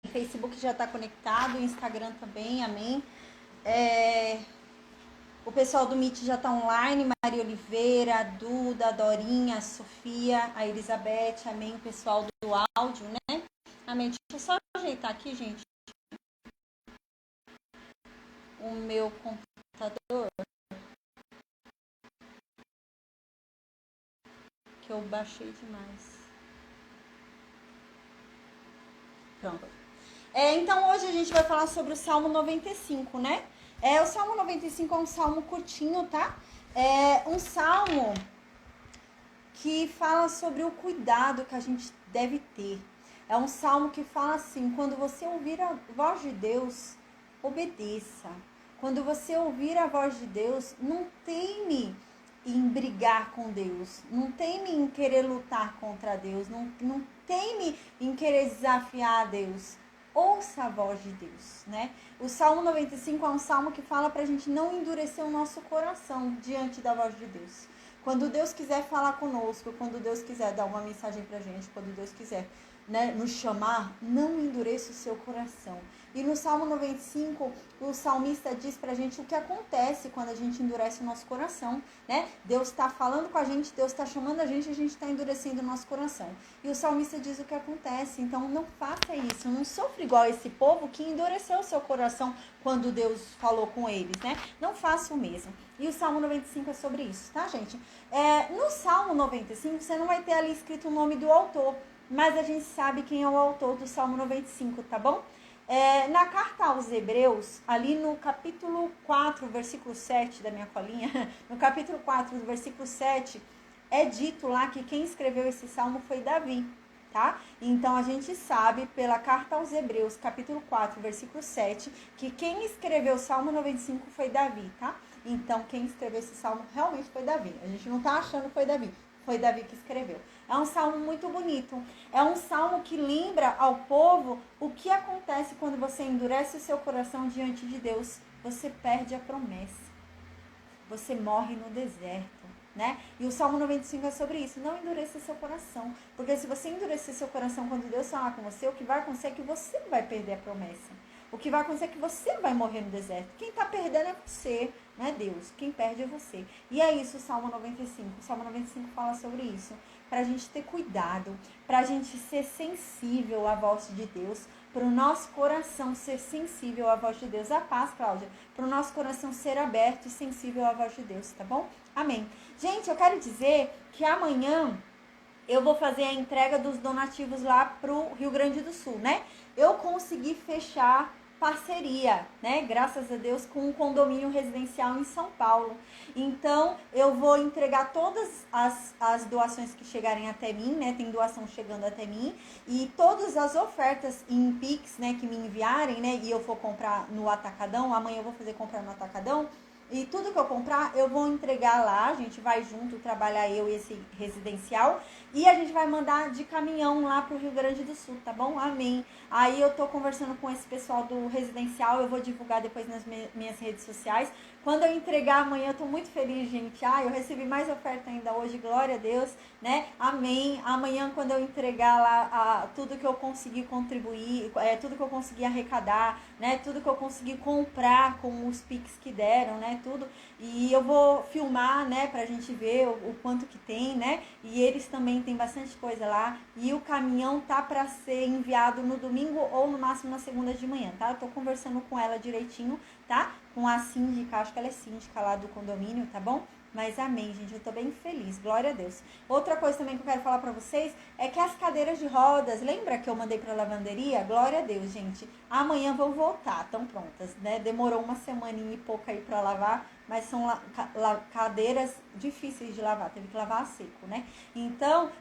Facebook já está conectado, o Instagram também, amém. O pessoal do Meet já está online, Maria Oliveira, a Duda, a Dorinha, a Sofia, a Elizabeth, amém. O pessoal do áudio, né? Amém. Deixa eu só ajeitar aqui, gente, o meu computador, que eu baixei demais. Pronto. Então hoje a gente vai falar sobre o Salmo 95, né? O Salmo 95 é um salmo curtinho, tá? É um salmo que fala sobre o cuidado que a gente deve ter. É um salmo que fala assim: quando você ouvir a voz de Deus, obedeça. Quando você ouvir a voz de Deus, não teme em brigar com Deus, não teme em querer lutar contra Deus, não teme em querer desafiar a Deus. Ouça a voz de Deus, né? O Salmo 95 é um salmo que fala pra gente não endurecer o nosso coração diante da voz de Deus. Quando Deus quiser falar conosco, quando Deus quiser dar uma mensagem pra gente, quando Deus quiser, né, nos chamar, não endureça o seu coração. E no Salmo 95, o salmista diz pra gente o que acontece quando a gente endurece o nosso coração, né? Deus está falando com a gente, Deus está chamando a gente está endurecendo o nosso coração. E o salmista diz o que acontece. Então não faça isso, não sofra igual esse povo que endureceu o seu coração quando Deus falou com eles, né? Não faça o mesmo. E o Salmo 95 é sobre isso, tá, gente? No Salmo 95, você não vai ter ali escrito o nome do autor, mas a gente sabe quem é o autor do Salmo 95, tá bom? Na carta aos Hebreus, ali no capítulo 4, versículo 7 da minha colinha, no capítulo 4, do versículo 7, é dito lá que quem escreveu esse salmo foi Davi, tá? Então a gente sabe pela carta aos Hebreus, capítulo 4, versículo 7, que quem escreveu o Salmo 95 foi Davi, tá? Então quem escreveu esse salmo realmente foi Davi. A gente não tá achando que foi Davi. Foi Davi que escreveu. É um salmo muito bonito. É um salmo que lembra ao povo o que acontece quando você endurece o seu coração diante de Deus. Você perde a promessa. Você morre no deserto, né? E o Salmo 95 é sobre isso. Não endureça seu coração. Porque se você endurecer seu coração quando Deus falar com você, o que vai acontecer é que você vai perder a promessa. O que vai acontecer é que você vai morrer no deserto. Quem está perdendo é você, não é Deus. Quem perde é você. E é isso o Salmo 95. O Salmo 95 fala sobre isso. Para a gente ter cuidado, para a gente ser sensível à voz de Deus, para o nosso coração ser sensível à voz de Deus. A paz, Cláudia. Para o nosso coração ser aberto e sensível à voz de Deus, tá bom? Amém. Gente, eu quero dizer que amanhã eu vou fazer a entrega dos donativos lá pro Rio Grande do Sul, né? Eu consegui fechar parceria, né? Graças a Deus, com um condomínio residencial em São Paulo. Então, eu vou entregar todas as doações que chegarem até mim, né? Tem doação chegando até mim. E todas as ofertas em Pix, né? Que me enviarem, né? E eu for comprar no Atacadão. Amanhã eu vou fazer comprar no Atacadão. E tudo que eu comprar, eu vou entregar lá. A gente vai junto trabalhar eu e esse residencial. E a gente vai mandar de caminhão lá pro Rio Grande do Sul, tá bom? Amém. Aí eu tô conversando com esse pessoal do residencial. Eu vou divulgar depois nas minhas redes sociais. Quando eu entregar amanhã, eu tô muito feliz, gente. Eu recebi mais oferta ainda hoje, glória a Deus, né? Amém. Amanhã, quando eu entregar lá tudo que eu consegui contribuir, tudo que eu consegui arrecadar, né? Tudo que eu consegui comprar com os Pix que deram, né? Tudo. E eu vou filmar, né? Pra gente ver o quanto que tem, né? E eles também tem bastante coisa lá. E o caminhão tá pra ser enviado no domingo ou no máximo na segunda de manhã, tá? Eu tô conversando com ela direitinho, tá? Com a síndica, acho que ela é síndica lá do condomínio, tá bom? Mas amém, gente, eu tô bem feliz, glória a Deus. Outra coisa também que eu quero falar pra vocês é que as cadeiras de rodas, lembra que eu mandei pra lavanderia? Glória a Deus, gente. Amanhã vão voltar, estão prontas, né? Demorou uma semaninha e pouco aí pra lavar, mas são cadeiras difíceis de lavar, teve que lavar a seco, né? Então,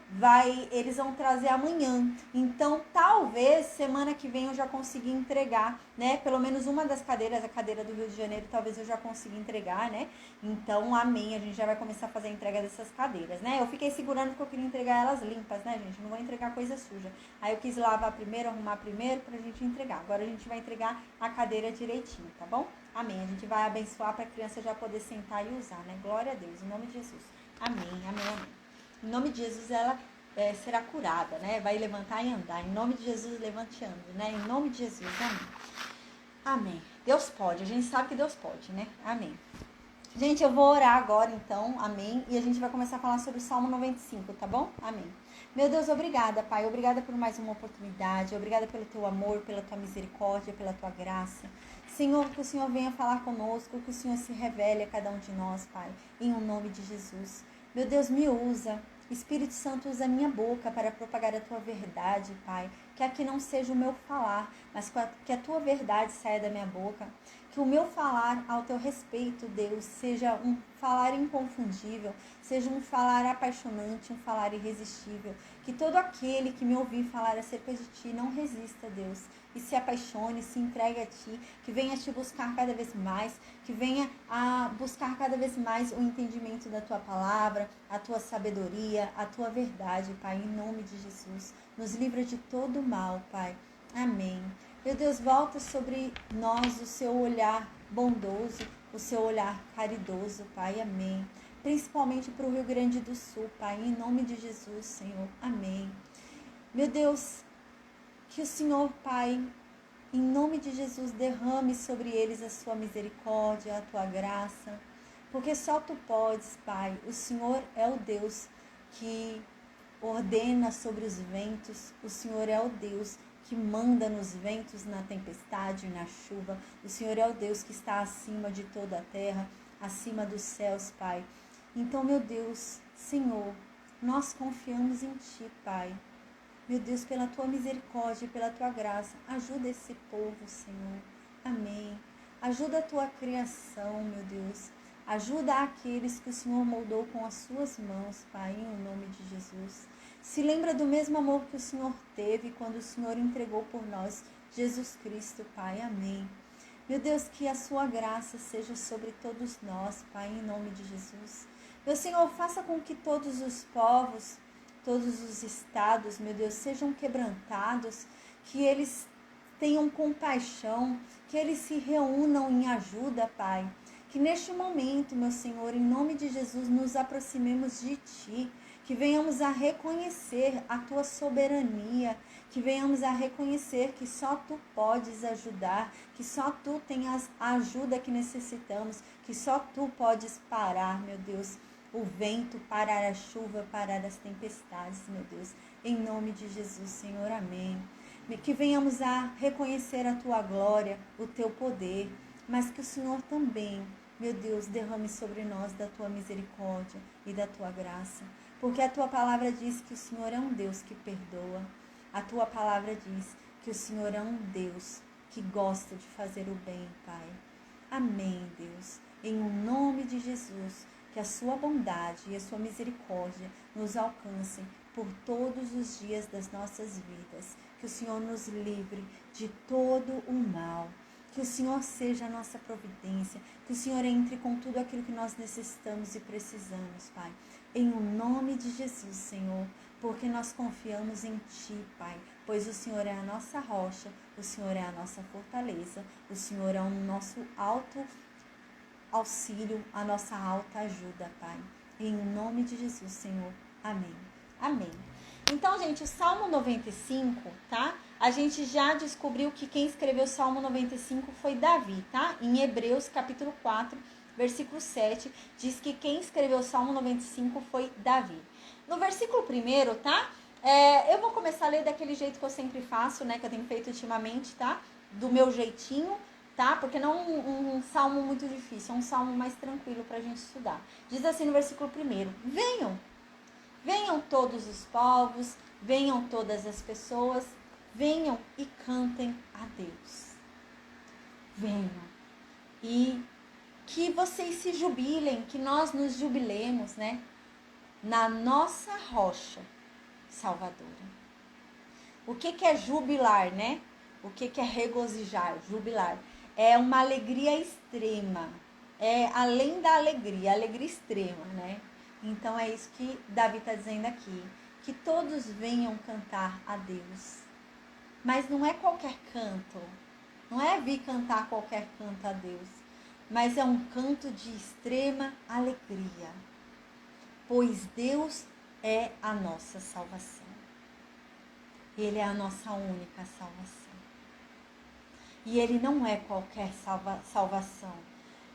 eles vão trazer amanhã. Então, talvez semana que vem eu já consiga entregar, né? Pelo menos uma das cadeiras, a cadeira do Rio de Janeiro, talvez eu já consiga entregar, né? Então, amém, a gente já vai começar a fazer a entrega dessas cadeiras, né? Eu fiquei segurando porque eu queria entregar elas limpas, né, gente? Não vou entregar coisa suja. Aí eu quis lavar primeiro, arrumar primeiro pra gente entregar. Agora a gente vai entregar a cadeira direitinho, tá bom? Amém. A gente vai abençoar pra criança já poder sentar e usar, né? Glória a Deus, em nome de Jesus. Amém, amém, amém. Em nome de Jesus, será curada, né? Vai levantar e andar. Em nome de Jesus, levante e ande, né? Em nome de Jesus, amém. Amém. Deus pode, a gente sabe que Deus pode, né? Amém. Gente, eu vou orar agora, então, amém? E a gente vai começar a falar sobre o Salmo 95, tá bom? Amém. Meu Deus, obrigada, Pai. Obrigada por mais uma oportunidade. Obrigada pelo teu amor, pela tua misericórdia, pela tua graça. Senhor, que o Senhor venha falar conosco, que o Senhor se revele a cada um de nós, Pai, em o nome de Jesus. Meu Deus, me usa. Espírito Santo, usa a minha boca para propagar a tua verdade, Pai. Que aqui não seja o meu falar, mas que a tua verdade saia da minha boca. Que o meu falar ao teu respeito, Deus, seja um falar inconfundível, seja um falar apaixonante, um falar irresistível. Que todo aquele que me ouvir falar acerca de ti não resista, Deus, e se apaixone, se entregue a ti, que venha te buscar cada vez mais, que venha a buscar cada vez mais o entendimento da tua palavra, a tua sabedoria, a tua verdade, Pai, em nome de Jesus. Nos livra de todo mal, Pai. Amém. Meu Deus, volta sobre nós o seu olhar bondoso, o seu olhar caridoso, Pai. Amém. Principalmente para o Rio Grande do Sul, Pai, em nome de Jesus, Senhor. Amém. Meu Deus, que o Senhor, Pai, em nome de Jesus, derrame sobre eles a sua misericórdia, a tua graça, porque só tu podes, Pai. O Senhor é o Deus que ordena sobre os ventos, o Senhor é o Deus que manda nos ventos, na tempestade, na chuva. O Senhor é o Deus que está acima de toda a terra, acima dos céus, Pai. Então, meu Deus, Senhor, nós confiamos em Ti, Pai. Meu Deus, pela Tua misericórdia e pela Tua graça, ajuda esse povo, Senhor. Amém. Ajuda a Tua criação, meu Deus. Ajuda aqueles que o Senhor moldou com as Suas mãos, Pai, em nome de Jesus. Se lembra do mesmo amor que o Senhor teve quando o Senhor entregou por nós Jesus Cristo, Pai. Amém. Meu Deus, que a sua graça seja sobre todos nós, Pai, em nome de Jesus. Meu Senhor, faça com que todos os povos, todos os estados, meu Deus, sejam quebrantados, que eles tenham compaixão, que eles se reúnam em ajuda, Pai. Que neste momento, meu Senhor, em nome de Jesus, nos aproximemos de Ti, que venhamos a reconhecer a Tua soberania, que venhamos a reconhecer que só Tu podes ajudar, que só Tu tens a ajuda que necessitamos, que só Tu podes parar, meu Deus, o vento, parar a chuva, parar as tempestades, meu Deus, em nome de Jesus, Senhor, amém. Que venhamos a reconhecer a Tua glória, o Teu poder, mas que o Senhor também, meu Deus, derrame sobre nós da Tua misericórdia e da Tua graça. Porque a Tua palavra diz que o Senhor é um Deus que perdoa. A Tua palavra diz que o Senhor é um Deus que gosta de fazer o bem, Pai. Amém, Deus. Em nome de Jesus, que a Sua bondade e a Sua misericórdia nos alcancem por todos os dias das nossas vidas. Que o Senhor nos livre de todo o mal. Que o Senhor seja a nossa providência. Que o Senhor entre com tudo aquilo que nós necessitamos e precisamos, Pai. Em nome de Jesus, Senhor, porque nós confiamos em Ti, Pai, pois o Senhor é a nossa rocha, o Senhor é a nossa fortaleza, o Senhor é o nosso alto auxílio, a nossa alta ajuda, Pai. Em nome de Jesus, Senhor. Amém. Amém. Então, gente, o Salmo 95, tá? A gente já descobriu que quem escreveu o Salmo 95 foi Davi, tá? Em Hebreus, capítulo 4, versículo 7, diz que quem escreveu o Salmo 95 foi Davi. No versículo 1, tá? Eu vou começar a ler daquele jeito que eu sempre faço, né? Que eu tenho feito ultimamente, tá? Do meu jeitinho, tá? Porque não um salmo muito difícil, é um salmo mais tranquilo pra gente estudar. Diz assim no versículo 1, venham todos os povos, venham todas as pessoas, venham e cantem a Deus. Venham. E que vocês se jubilem, que nós nos jubilemos, né? Na nossa rocha salvadora. O que é jubilar, né? O que é regozijar, jubilar? É uma alegria extrema. É além da alegria extrema, né? Então é isso que Davi está dizendo aqui. Que todos venham cantar a Deus. Mas não é qualquer canto. Não é vir cantar qualquer canto a Deus. Mas é um canto de extrema alegria. Pois Deus é a nossa salvação. Ele é a nossa única salvação. E ele não é qualquer salvação,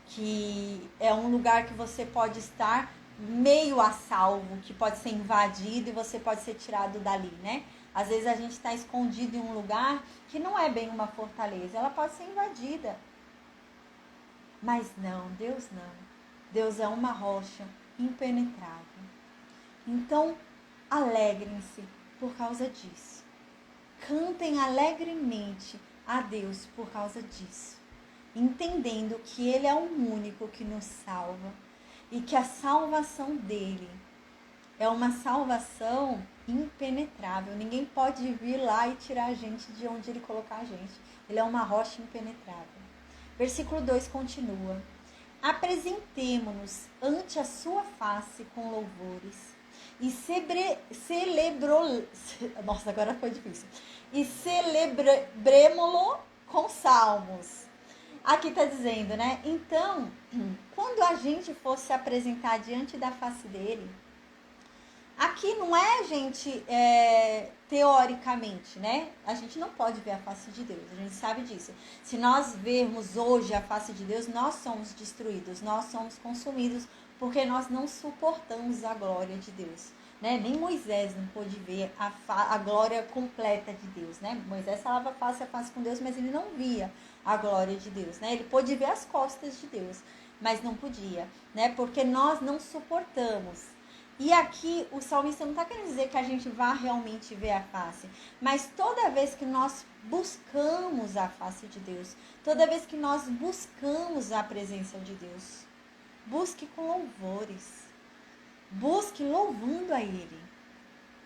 que é um lugar que você pode estar meio a salvo, que pode ser invadido e você pode ser tirado dali, né? Às vezes a gente está escondido em um lugar que não é bem uma fortaleza, ela pode ser invadida. Mas não, Deus não. Deus é uma rocha impenetrável. Então, alegrem-se por causa disso. Cantem alegremente a Deus por causa disso. Entendendo que Ele é o único que nos salva. E que a salvação dele é uma salvação impenetrável. Ninguém pode vir lá e tirar a gente de onde ele colocar a gente. Ele é uma rocha impenetrável. Versículo 2 continua. Apresentemo-nos ante a sua face com louvores e celebrou. Nossa, agora foi difícil. E celebremo-lo com salmos. Aqui está dizendo, né? Então, quando a gente for se apresentar diante da face dele, aqui não é, gente, teoricamente, né? A gente não pode ver a face de Deus, a gente sabe disso. Se nós vermos hoje a face de Deus, nós somos destruídos, nós somos consumidos, porque nós não suportamos a glória de Deus, né? Nem Moisés não pôde ver a glória completa de Deus, né? Moisés falava face a face com Deus, mas ele não via a glória de Deus, né? Ele pôde ver as costas de Deus, mas não podia, né? Porque nós não suportamos. E aqui o salmista não está querendo dizer que a gente vá realmente ver a face, mas toda vez que nós buscamos a face de Deus, toda vez que nós buscamos a presença de Deus, busque com louvores, busque louvando a Ele.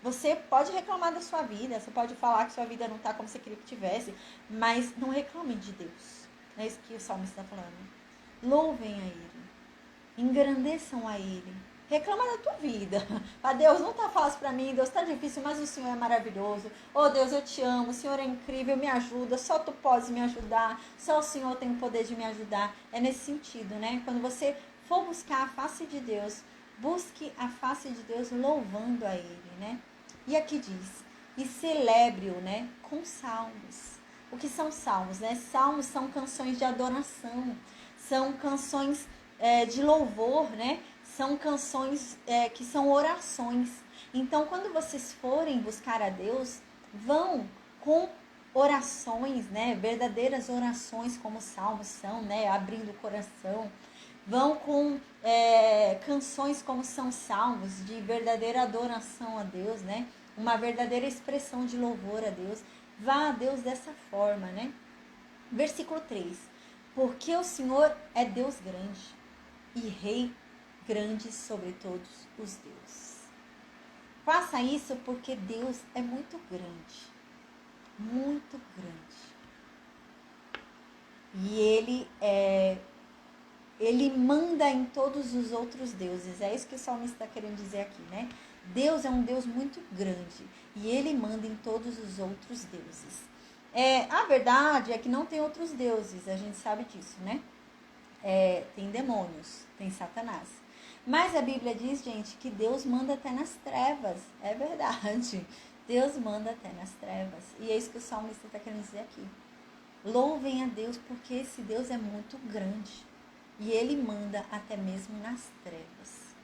Você pode reclamar da sua vida, você pode falar que sua vida não está como você queria que tivesse, mas não reclame de Deus. É isso que o salmista está falando. Louvem a Ele, engrandeçam a Ele. Reclama da tua vida. Ah, Deus, não tá fácil para mim, Deus, tá difícil, mas o Senhor é maravilhoso. Oh, Deus, eu te amo, o Senhor é incrível, me ajuda, só tu podes me ajudar, só o Senhor tem o poder de me ajudar. É nesse sentido, né? Quando você for buscar a face de Deus, busque a face de Deus louvando a Ele, né? E aqui diz, e celebre-o, né, com salmos. O que são salmos, né? Salmos são canções de adoração, são canções de louvor, né? São canções que são orações. Então, quando vocês forem buscar a Deus, vão com orações, né? Verdadeiras orações, como os salmos são, né? Abrindo o coração. Vão com canções como são salmos, de verdadeira adoração a Deus, né? Uma verdadeira expressão de louvor a Deus. Vá a Deus dessa forma, né? Versículo 3. Porque o Senhor é Deus grande e Rei grande sobre todos os deuses. Faça isso porque Deus é muito grande. Muito grande. E Ele manda em todos os outros deuses. É isso que o salmista está querendo dizer aqui, né? Deus é um Deus muito grande. E Ele manda em todos os outros deuses. A verdade é que não tem outros deuses. A gente sabe disso, né? Tem demônios, tem Satanás. Mas a Bíblia diz, gente, que Deus manda até nas trevas. É verdade. Deus manda até nas trevas. E é isso que o salmista está querendo dizer aqui. Louvem a Deus porque esse Deus é muito grande. E Ele manda até mesmo nas trevas.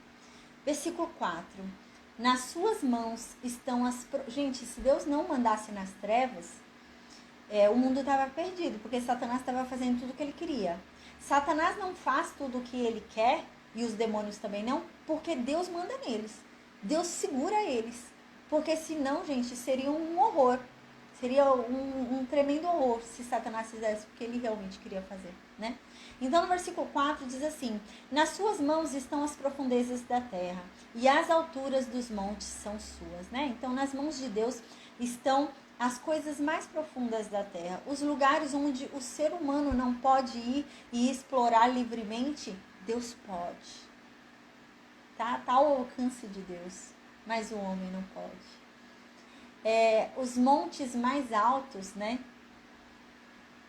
Versículo 4. Nas suas mãos estão as... Gente, se Deus não mandasse nas trevas, o mundo estava perdido. Porque Satanás estava fazendo tudo o que ele queria. Satanás não faz tudo o que ele quer, e os demônios também não, porque Deus manda neles. Deus segura eles. Porque senão, gente, seria um horror. Seria um tremendo horror se Satanás fizesse o que ele realmente queria fazer, né? Então, no versículo 4 diz assim: nas suas mãos estão as profundezas da terra, e as alturas dos montes são suas, né? Então, nas mãos de Deus estão as coisas mais profundas da terra, os lugares onde o ser humano não pode ir e explorar livremente, Deus pode. Tá ao alcance de Deus, mas o homem não pode. Os montes mais altos, né?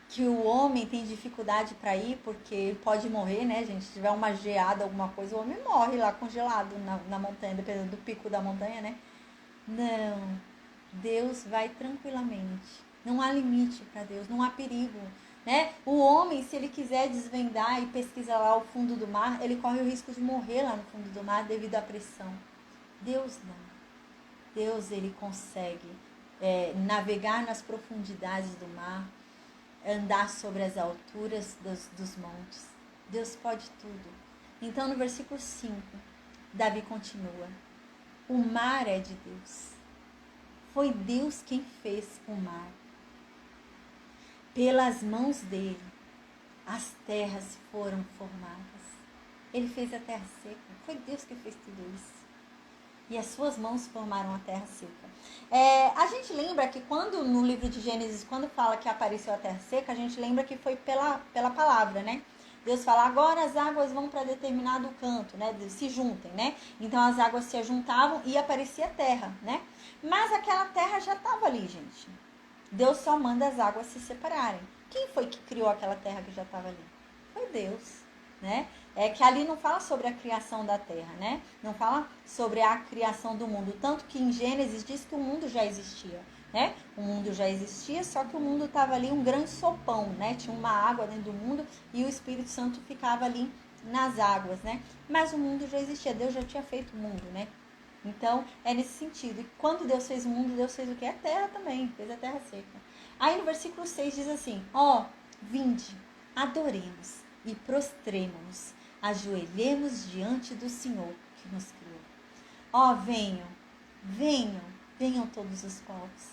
que o homem tem dificuldade para ir porque pode morrer, né, gente? Se tiver uma geada, alguma coisa, o homem morre lá congelado na montanha, dependendo do pico da montanha, né? Não, Deus vai tranquilamente. Não há limite para Deus, não há perigo, né? O homem, se ele quiser desvendar e pesquisar lá o fundo do mar, ele corre o risco de morrer lá no fundo do mar devido à pressão. Deus não. Deus, ele consegue navegar nas profundidades do mar, andar sobre as alturas dos montes. Deus pode tudo. Então, no versículo 5, Davi continua: o mar é de Deus. Foi Deus quem fez o mar. Pelas mãos dele, as terras foram formadas. Ele fez a terra seca. Foi Deus que fez tudo isso. E as suas mãos formaram a terra seca. A gente lembra que quando, no livro de Gênesis, quando fala que apareceu a terra seca, a gente lembra que foi pela palavra, né? Deus fala, agora as águas vão para determinado canto, né? Se juntem, né? Então as águas se juntavam e aparecia a terra, né? Mas aquela terra já estava ali, gente. Deus só manda as águas se separarem. Quem foi que criou aquela terra que já estava ali? Foi Deus, né? É que ali não fala sobre a criação da terra, né? Não fala sobre a criação do mundo. Tanto que em Gênesis diz que o mundo já existia, né? O mundo já existia, só que o mundo estava ali um grande sopão, né? Tinha uma água dentro do mundo e o Espírito Santo ficava ali nas águas, né? Mas o mundo já existia, Deus já tinha feito o mundo, né? Então, é nesse sentido. E quando Deus fez o mundo, Deus fez o quê? A terra também, fez a terra seca. Aí no versículo 6 diz assim, vinde, adoremos e prostremo-nos, ajoelhemos diante do Senhor que nos criou. Venham, venham, venham todos os povos,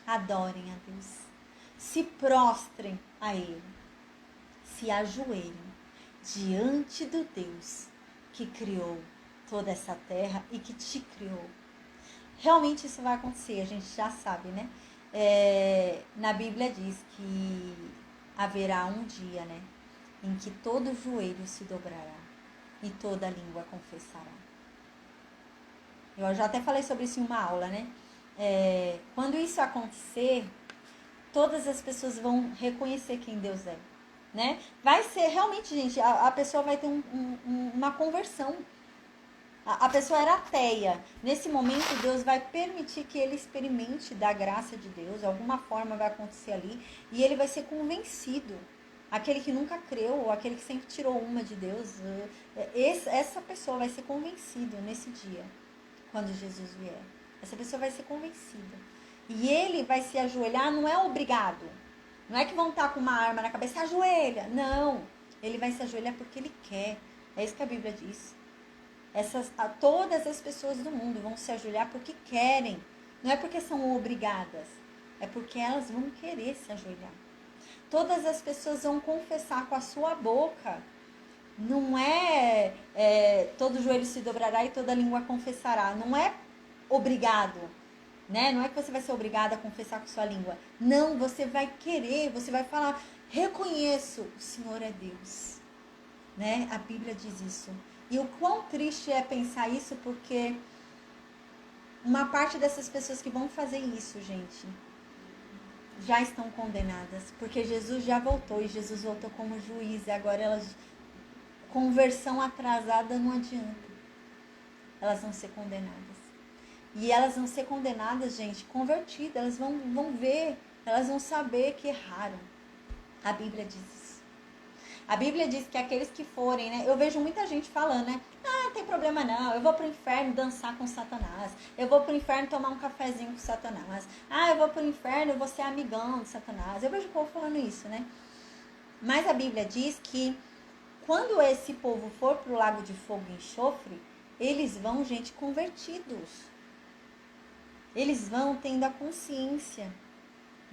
adorem a Deus, se prostrem a Ele, se ajoelhem diante do Deus que criou toda essa terra e que te criou. Realmente isso vai acontecer, a gente já sabe, né? Na Bíblia diz que haverá um dia, né? Em que todo joelho se dobrará e toda língua confessará. Eu já até falei sobre isso em uma aula, né? Quando isso acontecer, todas as pessoas vão reconhecer quem Deus é, né? Vai ser realmente, gente, a pessoa vai ter uma conversão. A pessoa era ateia. Nesse momento, Deus vai permitir que ele experimente da graça de Deus. Alguma forma vai acontecer ali. E ele vai ser convencido. Aquele que nunca creu, ou aquele que sempre tirou uma de Deus. Essa pessoa vai ser convencida nesse dia, quando Jesus vier. Essa pessoa vai ser convencida. E ele vai se ajoelhar, não é obrigado. Não é que vão estar com uma arma na cabeça, ajoelha. Não. Ele vai se ajoelhar porque ele quer. É isso que a Bíblia diz. Todas as pessoas do mundo vão se ajoelhar porque querem. Não é porque são obrigadas. É porque elas vão querer se ajoelhar. Todas as pessoas vão confessar com a sua boca. Não é todo joelho se dobrará e toda língua confessará. Não é obrigado. Né? Não é que você vai ser obrigada a confessar com sua língua. Não, você vai querer, você vai falar, reconheço, o Senhor é Deus. Né? A Bíblia diz isso. E o quão triste é pensar isso, porque uma parte dessas pessoas que vão fazer isso, gente, já estão condenadas. Porque Jesus já voltou e Jesus voltou como juiz. E agora elas, conversão atrasada não adianta. Elas vão ser condenadas. E elas vão ser condenadas, gente, convertidas. Elas vão ver, elas vão saber que erraram. A Bíblia diz isso. A Bíblia diz que aqueles que forem, né? Eu vejo muita gente falando, né? Não tem problema não, eu vou pro inferno dançar com Satanás. Eu vou pro inferno tomar um cafezinho com Satanás. Eu vou pro inferno, eu vou ser amigão de Satanás. Eu vejo o povo falando isso, né? Mas a Bíblia diz que quando esse povo for pro lago de fogo e enxofre, eles vão, gente, convertidos. Eles vão tendo a consciência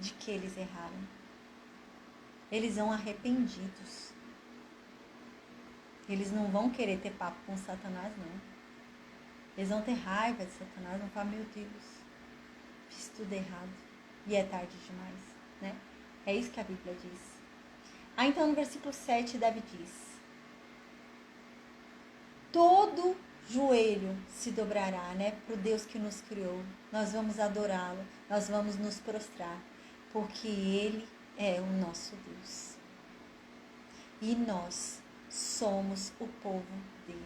de que eles erraram. Eles vão arrependidos. Eles não vão querer ter papo com Satanás, não. Eles vão ter raiva de Satanás, vão falar, meu Deus, fiz tudo errado. E é tarde demais, né? É isso que a Bíblia diz. Então no versículo 7, Davi diz, todo joelho se dobrará, né? Pro Deus que nos criou. Nós vamos adorá-lo, nós vamos nos prostrar, porque Ele é o nosso Deus. E nós somos o povo dele.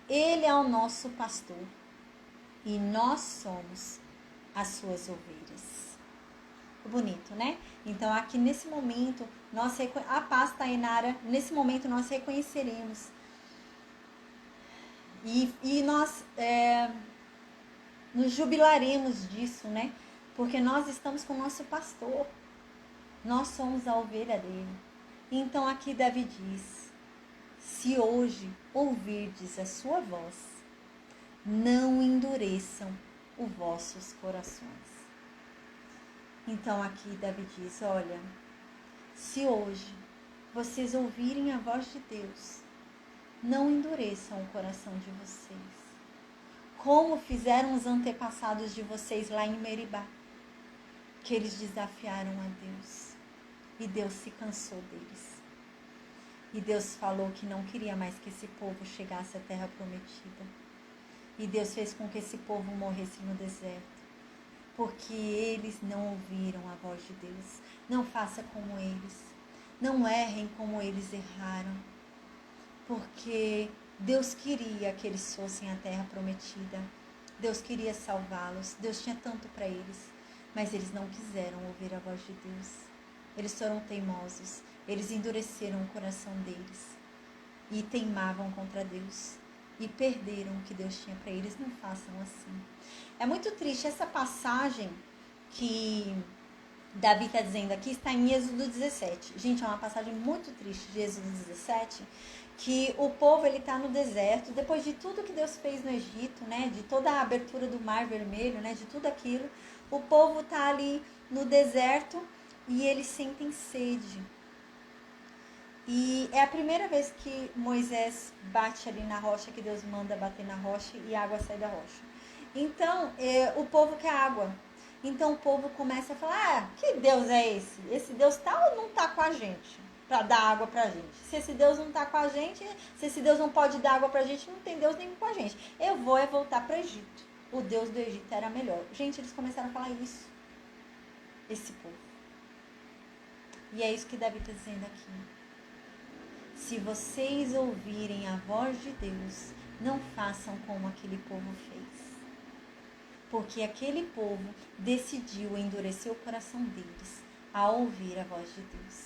Ele é o nosso pastor. E nós somos as suas ovelhas. Bonito, né? Então, aqui nesse momento, a paz, Tainara, nesse momento nós reconheceremos. E nós nos jubilaremos disso, né? Porque nós estamos com o nosso pastor. Nós somos a ovelha dele. Então, aqui Davi diz: se hoje ouvirdes a sua voz, não endureçam os vossos corações. Então aqui Davi diz, olha, se hoje vocês ouvirem a voz de Deus, não endureçam o coração de vocês, como fizeram os antepassados de vocês lá em Meribá, que eles desafiaram a Deus, e Deus se cansou deles. E Deus falou que não queria mais que esse povo chegasse à terra prometida. E Deus fez com que esse povo morresse no deserto. Porque eles não ouviram a voz de Deus. Não faça como eles. Não errem como eles erraram. Porque Deus queria que eles fossem à terra prometida. Deus queria salvá-los. Deus tinha tanto para eles. Mas eles não quiseram ouvir a voz de Deus. Eles foram teimosos. Eles endureceram o coração deles. E teimavam contra Deus. E perderam o que Deus tinha para eles. Não façam assim. É muito triste essa passagem que Davi está dizendo aqui, está em Êxodo 17. Gente, é uma passagem muito triste de Êxodo 17, que o povo está no deserto, depois de tudo que Deus fez no Egito, né, de toda a abertura do Mar Vermelho, né, de tudo aquilo, o povo está ali no deserto e eles sentem sede. E é a primeira vez que Moisés bate ali na rocha, que Deus manda bater na rocha e a água sai da rocha. Então, o povo quer água. Então, o povo começa a falar, que Deus é esse? Esse Deus tá ou não tá com a gente? Para dar água pra gente. Se esse Deus não tá com a gente, se esse Deus não pode dar água pra gente, não tem Deus nem com a gente. Eu vou voltar para o Egito. O Deus do Egito era melhor. Gente, eles começaram a falar isso. Esse povo. E é isso que Davi está dizendo aqui. Se vocês ouvirem a voz de Deus, não façam como aquele povo fez. Porque aquele povo decidiu endurecer o coração deles ao ouvir a voz de Deus.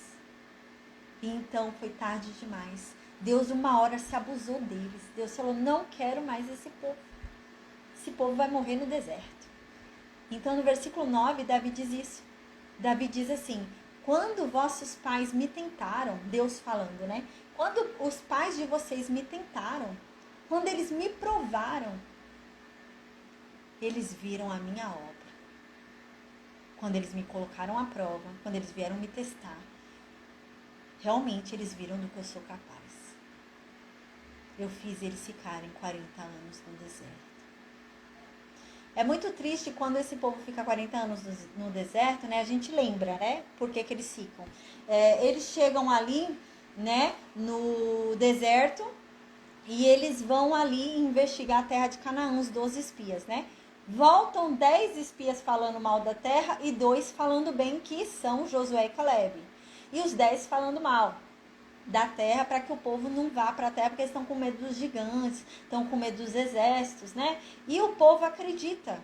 E então foi tarde demais. Deus uma hora se abusou deles. Deus falou, não quero mais esse povo. Esse povo vai morrer no deserto. Então no versículo 9, Davi diz isso. Davi diz assim, quando vossos pais me tentaram, Deus falando, né? Quando os pais de vocês me tentaram, quando eles me provaram, eles viram a minha obra. Quando eles me colocaram à prova, quando eles vieram me testar, realmente eles viram do que eu sou capaz. Eu fiz eles ficarem 40 anos no deserto. É muito triste quando esse povo fica 40 anos no deserto, né? A gente lembra, né? Por que que eles ficam. Eles chegam ali, né? No deserto e eles vão ali investigar a terra de Canaã, os 12 espias, né? Voltam 10 espias falando mal da terra e 2 falando bem, que são Josué e Caleb. E os 10 falando mal da terra, para que o povo não vá para a terra, porque eles estão com medo dos gigantes, estão com medo dos exércitos, né? E o povo acredita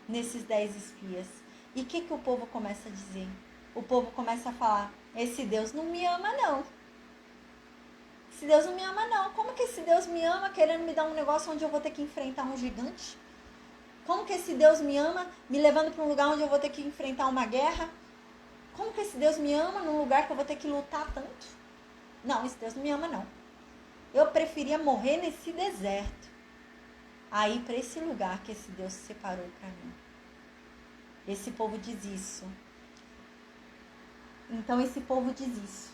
nesses 10 espias. E o que o povo começa a dizer? O povo começa a falar, esse Deus não me ama não. Esse Deus não me ama não. Como que esse Deus me ama querendo me dar um negócio onde eu vou ter que enfrentar um gigante? Como que esse Deus me ama me levando para um lugar onde eu vou ter que enfrentar uma guerra? Como que esse Deus me ama num lugar que eu vou ter que lutar tanto? Não, esse Deus não me ama não. Eu preferia morrer nesse deserto, a ir para esse lugar que esse Deus separou para mim. Esse povo diz isso. Então esse povo diz isso.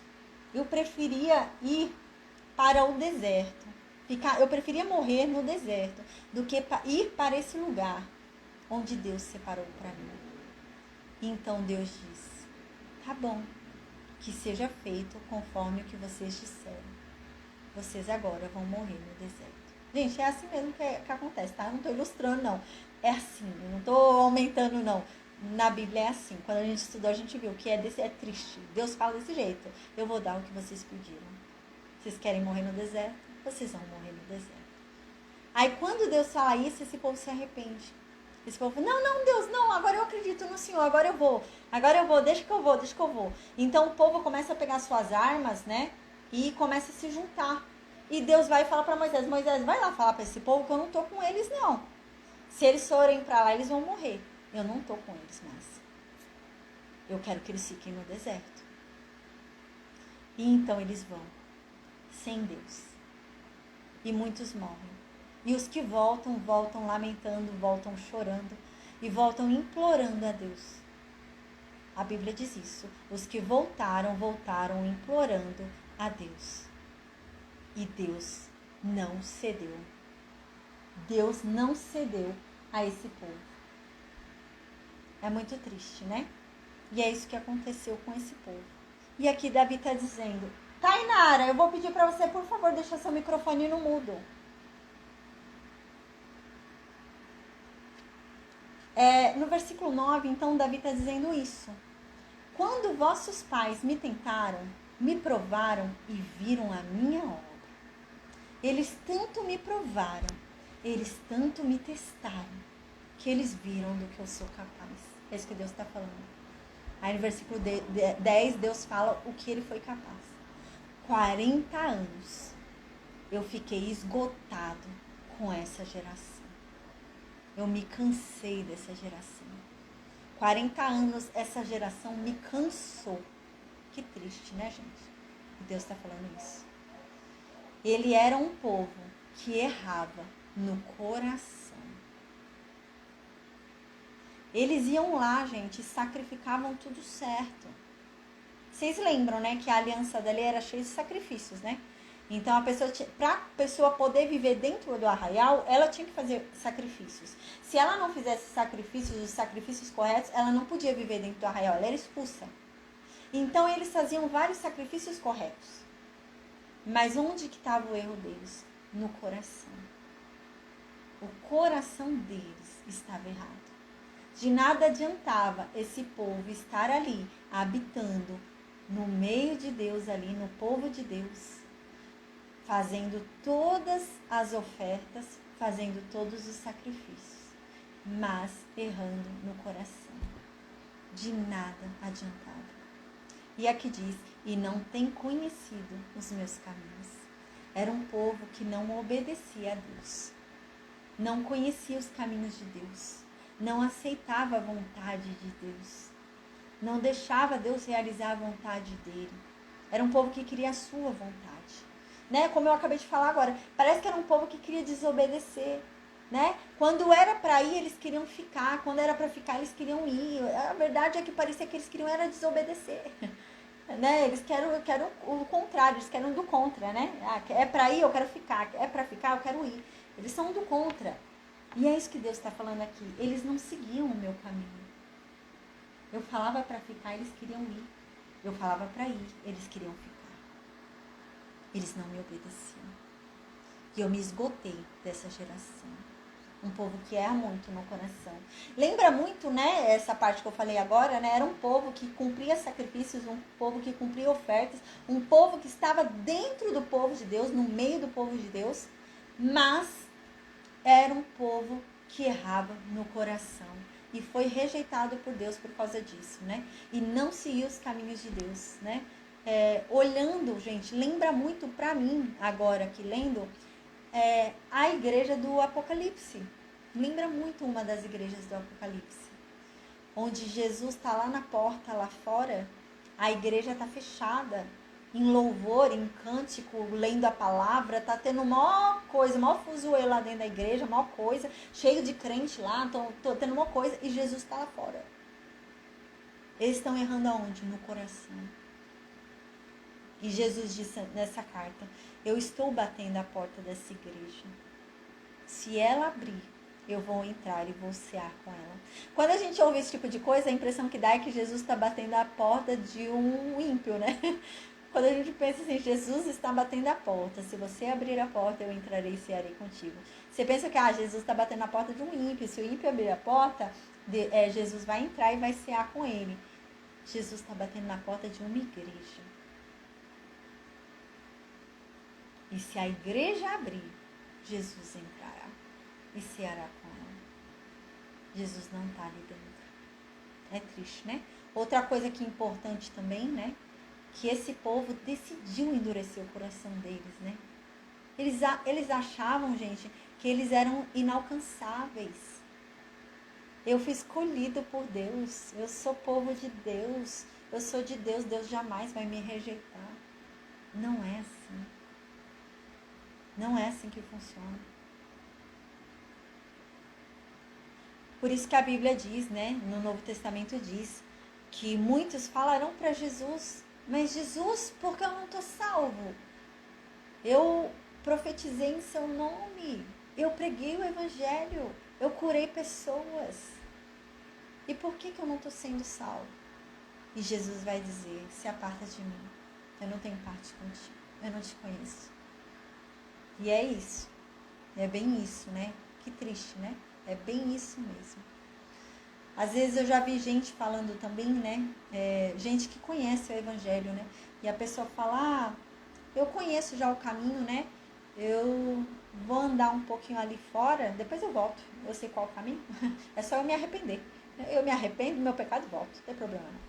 Eu preferia ir para o deserto. Eu preferia morrer no deserto do que ir para esse lugar onde Deus separou para mim. Então Deus diz, tá bom, que seja feito conforme o que vocês disseram. Vocês agora vão morrer no deserto. Gente, é assim mesmo que acontece, tá? Eu não tô ilustrando, não. É assim, eu não tô aumentando, não. na Bíblia é assim. Quando a gente estudou, a gente viu que é triste. Deus fala desse jeito. Eu vou dar o que vocês pediram. Vocês querem morrer no deserto? Vocês vão morrer no deserto. Aí quando Deus fala isso, esse povo se arrepende. Esse povo, não, Deus, não, agora eu acredito no Senhor, agora eu vou, deixa que eu vou. Então o povo começa a pegar suas armas, né? E começa a se juntar. E Deus vai falar para Moisés, vai lá falar para esse povo que eu não tô com eles, não. Se eles forem para lá, eles vão morrer. Eu não tô com eles mais. Eu quero que eles fiquem no deserto. E então eles vão, sem Deus. E muitos morrem. E os que voltam lamentando, voltam chorando e voltam implorando a Deus. A Bíblia diz isso. Os que voltaram implorando a Deus. E Deus não cedeu. Deus não cedeu a esse povo. É muito triste, né? E é isso que aconteceu com esse povo. E aqui Davi está dizendo, Tainara, eu vou pedir para você, por favor, deixar seu microfone no mudo. No versículo 9, então, Davi está dizendo isso. Quando vossos pais me tentaram, me provaram e viram a minha obra. Eles tanto me provaram, eles tanto me testaram, que eles viram do que eu sou capaz. É isso que Deus está falando. Aí no versículo 10, Deus fala o que ele foi capaz. 40 anos eu fiquei esgotado com essa geração. Eu me cansei dessa geração. 40 anos essa geração me cansou. Que triste, né, gente? E Deus está falando isso. Ele era um povo que errava no coração. Eles iam lá, gente, e sacrificavam tudo certo. Vocês lembram, né, que a aliança dali era cheia de sacrifícios, né? Então, para a pessoa poder viver dentro do arraial, ela tinha que fazer sacrifícios. Se ela não fizesse os sacrifícios corretos, ela não podia viver dentro do arraial, ela era expulsa. Então, eles faziam vários sacrifícios corretos. Mas onde que estava o erro deles? No coração. O coração deles estava errado. De nada adiantava esse povo estar ali, habitando no meio de Deus ali, no povo de Deus, fazendo todas as ofertas, fazendo todos os sacrifícios, mas errando no coração. De nada adiantava. E aqui diz, e não tem conhecido os meus caminhos. Era um povo que não obedecia a Deus. Não conhecia os caminhos de Deus. Não aceitava a vontade de Deus. Não deixava Deus realizar a vontade dele. Era um povo que queria a sua vontade. Né? Como eu acabei de falar agora, parece que era um povo que queria desobedecer. Né? Quando era para ir, eles queriam ficar. Quando era para ficar, eles queriam ir. A verdade é que parecia que eles queriam era desobedecer. Né? Eles querem o contrário, eles querem do contra, né? É para ir, eu quero ficar. É para ficar, eu quero ir. Eles são do contra. E é isso que Deus está falando aqui. Eles não seguiam o meu caminho. Eu falava para ficar, eles queriam ir. Eu falava para ir, eles queriam ficar. Eles não me obedeciam. E eu me esgotei dessa geração. Um povo que erra muito no coração. Lembra muito, né, essa parte que eu falei agora, né? Era um povo que cumpria sacrifícios, um povo que cumpria ofertas, um povo que estava dentro do povo de Deus, no meio do povo de Deus, mas era um povo que errava no coração e foi rejeitado por Deus por causa disso, né? E não seguiu os caminhos de Deus, né? Olhando, gente, lembra muito pra mim, agora aqui lendo, a igreja do Apocalipse. Lembra muito uma das igrejas do Apocalipse. Onde Jesus está lá na porta, lá fora, a igreja está fechada, em louvor, em cântico, lendo a palavra, tá tendo maior coisa, maior fuzuê lá dentro da igreja, maior coisa, cheio de crente lá, tô tendo maior coisa, e Jesus está lá fora. Eles estão errando aonde? No coração. E Jesus disse nessa carta, eu estou batendo a porta dessa igreja. Se ela abrir, eu vou entrar e vou cear com ela. Quando a gente ouve esse tipo de coisa, a impressão que dá é que Jesus está batendo a porta de um ímpio, né? Quando a gente pensa assim, Jesus está batendo a porta. Se você abrir a porta, eu entrarei e cearei contigo. Você pensa que Jesus está batendo a porta de um ímpio. Se o ímpio abrir a porta, Jesus vai entrar e vai cear com ele. Jesus está batendo na porta de uma igreja. E se a igreja abrir, Jesus entrará e ceará com ela. Jesus não está ali dentro. É triste, né? Outra coisa que é importante também, né? Que esse povo decidiu endurecer o coração deles, né? Eles achavam, gente, que eles eram inalcançáveis. Eu fui escolhido por Deus. Eu sou povo de Deus. Eu sou de Deus. Deus jamais vai me rejeitar. Não é assim. Não é assim que funciona. Por isso que a Bíblia diz, né? No Novo Testamento diz que muitos falarão para Jesus, mas Jesus, por que eu não estou salvo? Eu profetizei em seu nome, eu preguei o evangelho, eu curei pessoas. E por que eu não estou sendo salvo? E Jesus vai dizer, se aparta de mim, eu não tenho parte contigo, eu não te conheço. E é isso, é bem isso, né? Que triste, né? É bem isso mesmo. Às vezes eu já vi gente falando também, né? Gente que conhece o evangelho, né? E a pessoa fala, eu conheço já o caminho, né? Eu vou andar um pouquinho ali fora, depois eu volto. Eu sei qual o caminho. É só eu me arrepender. Eu me arrependo do meu pecado e volto. Não tem problema não.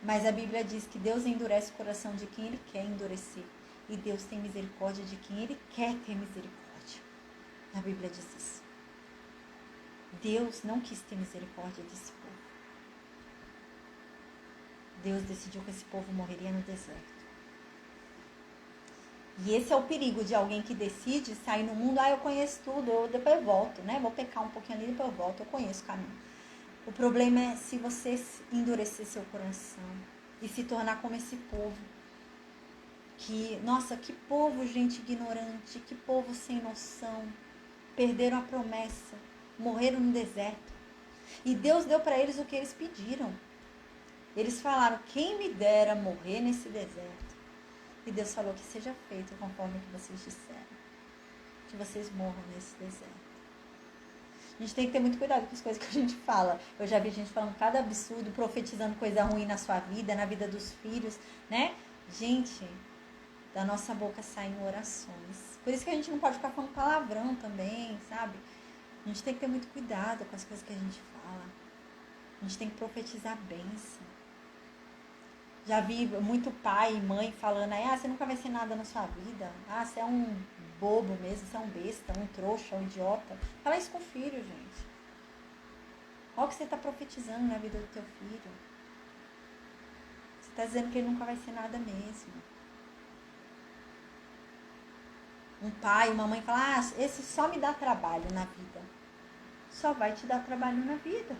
Mas a Bíblia diz que Deus endurece o coração de quem Ele quer endurecer. E Deus tem misericórdia de quem Ele quer ter misericórdia. A Bíblia diz isso. Deus não quis ter misericórdia desse povo. Deus decidiu que esse povo morreria no deserto. E esse é o perigo de alguém que decide sair no mundo. Eu conheço tudo, depois eu volto, né? Vou pecar um pouquinho ali, depois eu volto, eu conheço o caminho. O problema é se você endurecer seu coração e se tornar como esse povo. Nossa, que povo, gente ignorante, que povo sem noção. Perderam a promessa, morreram no deserto. E Deus deu para eles o que eles pediram. Eles falaram, quem me dera morrer nesse deserto. E Deus falou que seja feito conforme que vocês disseram. Que vocês morram nesse deserto. A gente tem que ter muito cuidado com as coisas que a gente fala. Eu já vi gente falando cada absurdo, profetizando coisa ruim na sua vida, na vida dos filhos, né? Gente, da nossa boca saem orações. Por isso que a gente não pode ficar falando palavrão também, sabe? A gente tem que ter muito cuidado com as coisas que a gente fala. A gente tem que profetizar bênção. Já vi muito pai e mãe falando aí, você nunca vai ser nada na sua vida. Você é um bobo mesmo, você é um besta, um trouxa, um idiota. Fala isso com o filho, gente. Olha o que você está profetizando na vida do teu filho. Você está dizendo que ele nunca vai ser nada mesmo. Um pai, uma mãe fala, esse só me dá trabalho na vida. Só vai te dar trabalho na vida.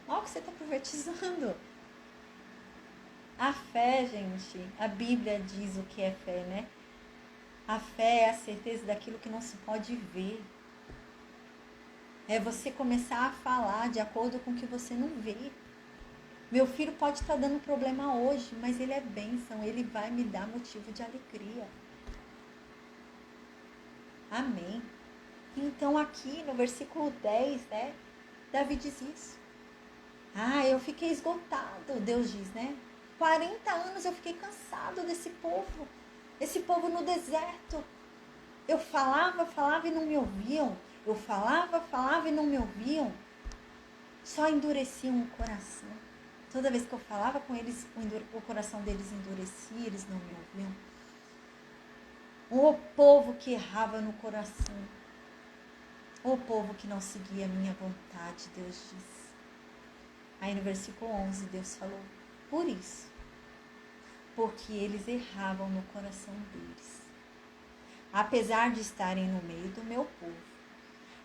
Olha o que você está profetizando. A fé, gente, a Bíblia diz o que é fé, né? A fé é a certeza daquilo que não se pode ver. É você começar a falar de acordo com o que você não vê. Meu filho pode estar dando problema hoje, mas ele é bênção, ele vai me dar motivo de alegria. Amém. Então aqui no versículo 10, né? Davi diz isso. Eu fiquei esgotado, Deus diz, né? 40 anos eu fiquei cansado desse povo. Esse povo no deserto. Eu falava e não me ouviam. Eu falava e não me ouviam. Só endureciam o coração. Toda vez que eu falava com eles, o coração deles endurecia, eles não me ouviam. O povo que errava no coração. O povo que não seguia a minha vontade, Deus diz. Aí no versículo 11, Deus falou, por isso, porque eles erravam no coração deles. Apesar de estarem no meio do meu povo,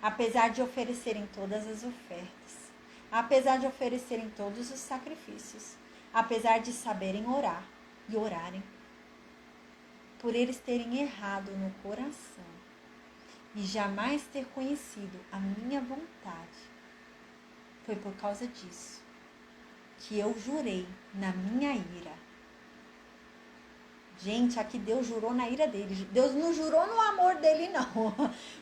apesar de oferecerem todas as ofertas, apesar de oferecerem todos os sacrifícios, apesar de saberem orar e orarem, por eles terem errado no coração e jamais ter conhecido a minha vontade, foi por causa disso que eu jurei na minha ira, Gente, aqui Deus jurou na ira dele. Deus não jurou no amor dele, não.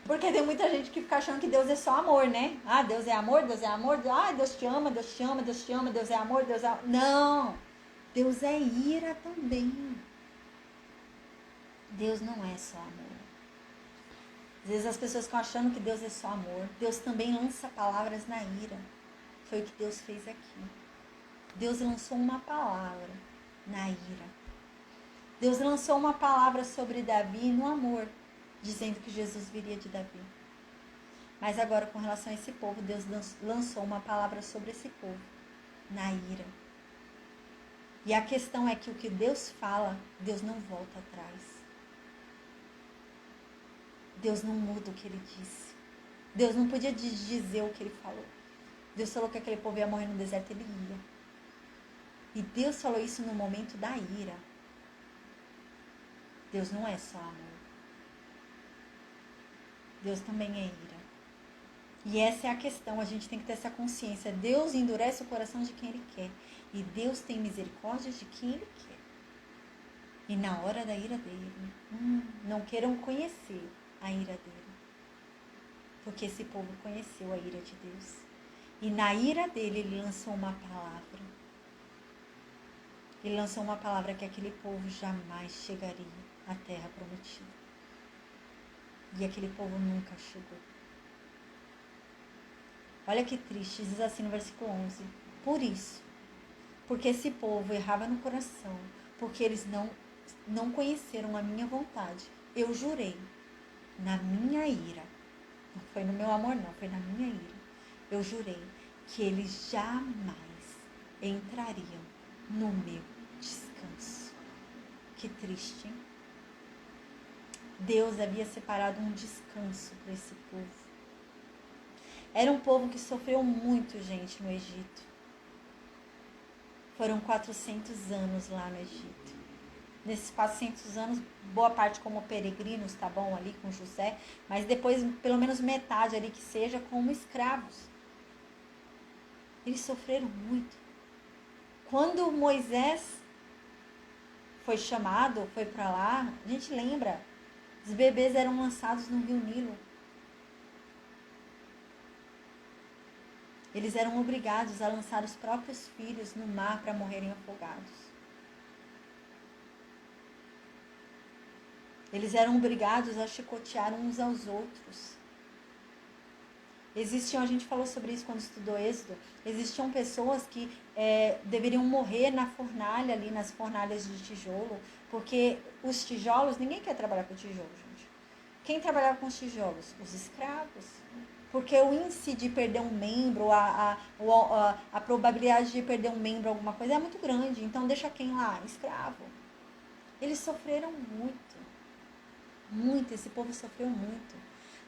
Porque tem muita gente que fica achando que Deus é só amor, né? Ah, Deus é amor, Deus é amor. Ah, Deus te ama, Deus te ama, Deus te ama, Deus é amor, Deus é amor. Não! Deus é ira também. Deus não é só amor. Às vezes as pessoas ficam achando que Deus é só amor. Deus também lança palavras na ira. Foi o que Deus fez aqui. Deus lançou uma palavra na ira. Deus lançou uma palavra sobre Davi no amor, dizendo que Jesus viria de Davi. Mas agora, com relação a esse povo, Deus lançou uma palavra sobre esse povo, na ira. E a questão é que o que Deus fala, Deus não volta atrás. Deus não muda o que ele disse. Deus não podia dizer o que ele falou. Deus falou que aquele povo ia morrer no deserto, ele ia. E Deus falou isso no momento da ira. Deus não é só amor. Deus também é ira. E essa é a questão, a gente tem que ter essa consciência. Deus endurece o coração de quem Ele quer. E Deus tem misericórdia de quem Ele quer. E na hora da ira dele, não queiram conhecer a ira dele. Porque esse povo conheceu a ira de Deus. E na ira dele, Ele lançou uma palavra. Ele lançou uma palavra que aquele povo jamais chegaria à terra prometida. E aquele povo nunca chegou. Olha que triste, diz assim no versículo 11. Por isso, porque esse povo errava no coração, porque eles não conheceram a minha vontade, eu jurei na minha ira. Não foi no meu amor, não, foi na minha ira. Eu jurei que eles jamais entrariam no meu descanso. Que triste, hein? Deus havia separado um descanso para esse povo. Era um povo que sofreu muito, gente, no Egito. Foram 400 anos lá no Egito. Nesses 400 anos, boa parte como peregrinos, tá bom, ali com José, mas depois, pelo menos metade ali que seja, como escravos. Eles sofreram muito. Quando Moisés foi chamado, foi para lá, a gente lembra, os bebês eram lançados no rio Nilo. Eles eram obrigados a lançar os próprios filhos no mar para morrerem afogados. Eles eram obrigados a chicotear uns aos outros. A gente falou sobre isso quando estudou Êxodo, existiam pessoas que deveriam morrer na fornalha ali, nas fornalhas de tijolo, porque os tijolos, ninguém quer trabalhar com tijolo, gente. Quem trabalhava com os tijolos? Os escravos. Porque o índice de perder um membro, a probabilidade de perder um membro, alguma coisa, é muito grande. Então deixa quem lá? Escravo. Eles sofreram muito. Muito, esse povo sofreu muito.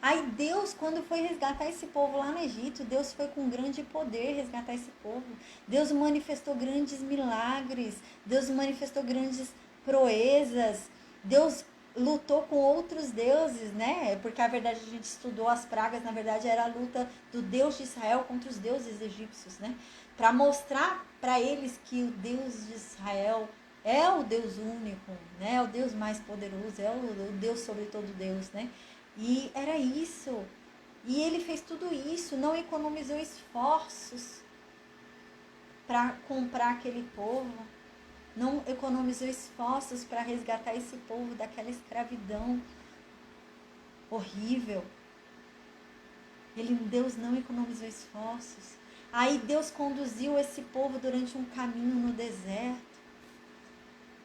Aí Deus, quando foi resgatar esse povo lá no Egito, Deus foi com grande poder resgatar esse povo. Deus manifestou grandes milagres. Deus manifestou grandes proezas. Deus lutou com outros deuses, né? Porque a verdade a gente estudou as pragas, na verdade era a luta do Deus de Israel contra os deuses egípcios, né? Para mostrar para eles que o Deus de Israel é o Deus único, né? É o Deus mais poderoso, é o Deus sobre todo Deus, né? E era isso. E ele fez tudo isso, não economizou esforços para comprar aquele povo. Não economizou esforços para resgatar esse povo daquela escravidão horrível. Deus não economizou esforços. Aí Deus conduziu esse povo durante um caminho no deserto.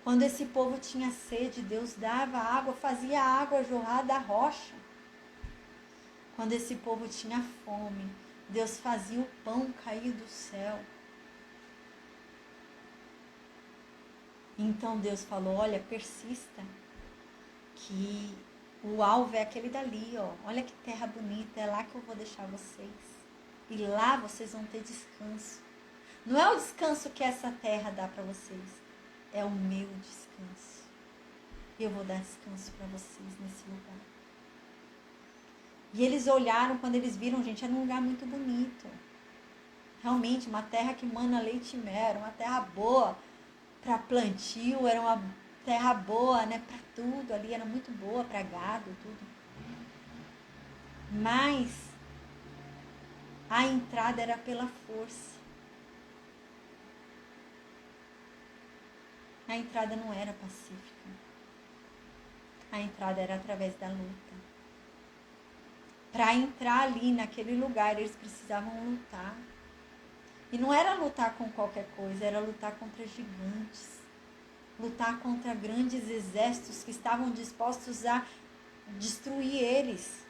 Quando esse povo tinha sede, Deus dava água, fazia a água jorrar da rocha. Quando esse povo tinha fome, Deus fazia o pão cair do céu. Então Deus falou, olha, persista, que o alvo é aquele dali, ó. Olha que terra bonita, é lá que eu vou deixar vocês. E lá vocês vão ter descanso. Não é o descanso que essa terra dá para vocês, é o meu descanso. Eu vou dar descanso para vocês nesse lugar. E eles olharam, quando eles viram, gente, era um lugar muito bonito. Realmente, uma terra que mana leite e mel, uma terra boa para plantio, era uma terra boa, né, para tudo ali, era muito boa para gado, tudo. Mas a entrada era pela força. A entrada não era pacífica. A entrada era através da luta. Para entrar ali naquele lugar, eles precisavam lutar. E não era lutar com qualquer coisa, era lutar contra gigantes. Lutar contra grandes exércitos que estavam dispostos a destruir eles.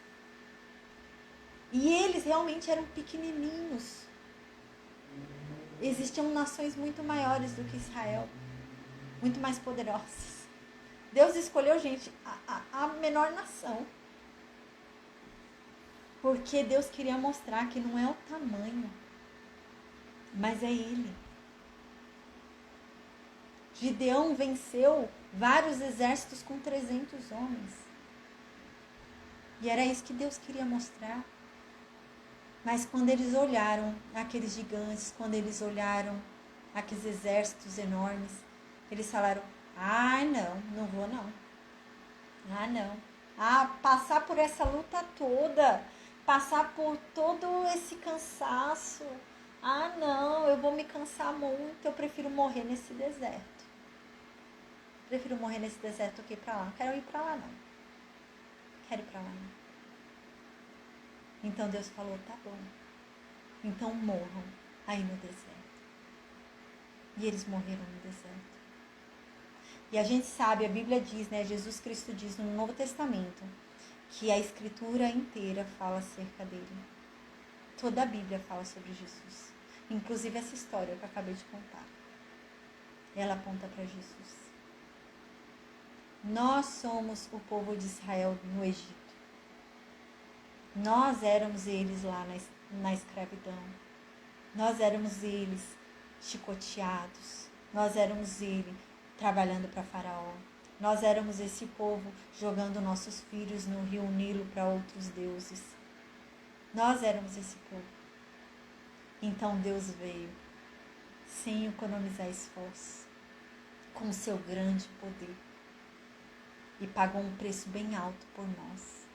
E eles realmente eram pequenininhos. Existiam nações muito maiores do que Israel. Muito mais poderosas. Deus escolheu, gente, a menor nação. Porque Deus queria mostrar que não é o tamanho, mas é Ele. Gideão venceu vários exércitos com 300 homens. E era isso que Deus queria mostrar. Mas quando eles olharam aqueles gigantes, quando eles olharam aqueles exércitos enormes, eles falaram, não vou não. Passar por essa luta toda, passar por todo esse cansaço, eu vou me cansar muito, eu prefiro morrer nesse deserto. Prefiro morrer nesse deserto do que ir pra lá. Não quero ir pra lá, não. Quero ir pra lá, não. Então Deus falou, tá bom. Então morram aí no deserto. E eles morreram no deserto. E a gente sabe, a Bíblia diz, né? Jesus Cristo diz no Novo Testamento que a Escritura inteira fala acerca dele. Toda a Bíblia fala sobre Jesus. Inclusive essa história que eu acabei de contar. Ela aponta para Jesus. Nós somos o povo de Israel no Egito. Nós éramos eles lá na escravidão. Nós éramos eles chicoteados. Nós éramos eles trabalhando para Faraó. Nós éramos esse povo jogando nossos filhos no rio Nilo para outros deuses. Nós éramos esse povo. Então Deus veio, sem economizar esforço, com seu grande poder. E pagou um preço bem alto por nós,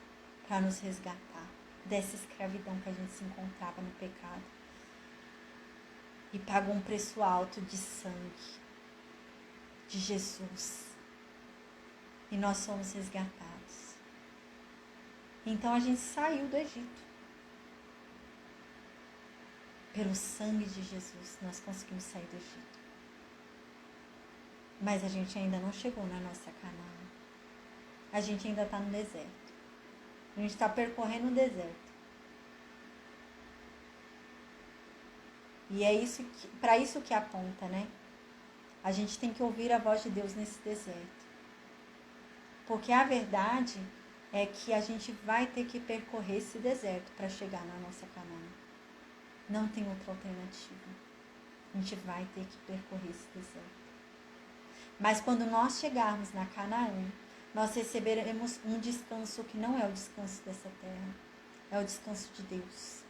para nos resgatar dessa escravidão que a gente se encontrava no pecado. E pagou um preço alto de sangue, de Jesus. E nós somos resgatados. Então a gente saiu do Egito. Pelo sangue de Jesus, nós conseguimos sair do Egito. Mas a gente ainda não chegou na nossa Canaã. A gente ainda está no deserto. A gente está percorrendo o deserto. E é isso para isso que aponta, né? A gente tem que ouvir a voz de Deus nesse deserto. Porque a verdade é que a gente vai ter que percorrer esse deserto para chegar na nossa Canaã. Não tem outra alternativa. A gente vai ter que percorrer esse deserto. Mas quando nós chegarmos na Canaã, nós receberemos um descanso que não é o descanso dessa terra. É o descanso de Deus.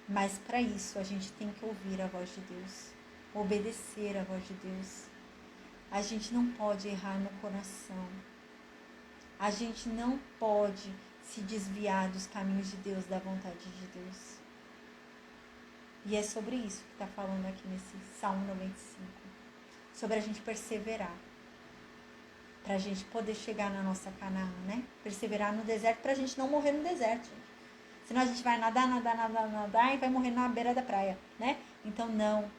Mas para isso a gente tem que ouvir a voz de Deus. Obedecer a voz de Deus. A gente não pode errar no coração. A gente não pode se desviar dos caminhos de Deus, da vontade de Deus. E é sobre isso que está falando aqui nesse Salmo 95. Sobre a gente perseverar. Para a gente poder chegar na nossa Canaã, né? Perseverar no deserto, para a gente não morrer no deserto, gente. Senão a gente vai nadar e vai morrer na beira da praia, né? Então não.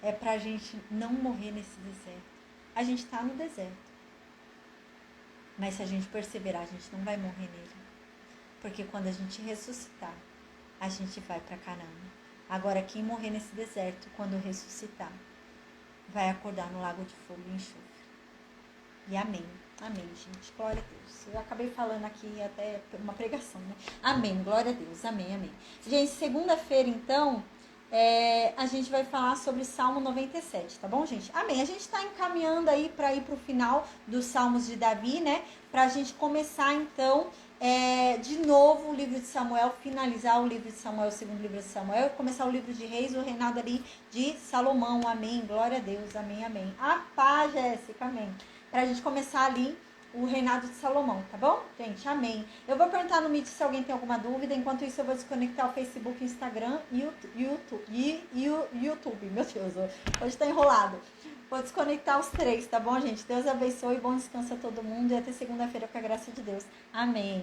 É para a gente não morrer nesse deserto. A gente está no deserto. Mas se a gente perseverar, a gente não vai morrer nele. Porque quando a gente ressuscitar, a gente vai para Canaã. Agora, quem morrer nesse deserto, quando ressuscitar, vai acordar no lago de fogo e enxofre. E amém. Amém, gente. Glória a Deus. Eu acabei falando aqui até uma pregação, né? Amém. Glória a Deus. Amém, amém. Gente, segunda-feira, então, a gente vai falar sobre Salmo 97, tá bom, gente? Amém. A gente está encaminhando aí para ir para o final dos Salmos de Davi, né? Para a gente começar, então, De novo o livro de Samuel, finalizar o livro de Samuel, o segundo livro de Samuel, e começar o livro de Reis, o reinado ali de Salomão, amém, glória a Deus, amém, amém. A paz, Jéssica, amém. Pra gente começar ali o reinado de Salomão, tá bom? Gente, amém. Eu vou perguntar no Meet se alguém tem alguma dúvida, enquanto isso eu vou desconectar o Facebook, Instagram e YouTube, meu Deus, hoje tá enrolado. Vou desconectar os 3, tá bom, gente? Deus abençoe, bom descanso a todo mundo e até segunda-feira com a graça de Deus. Amém.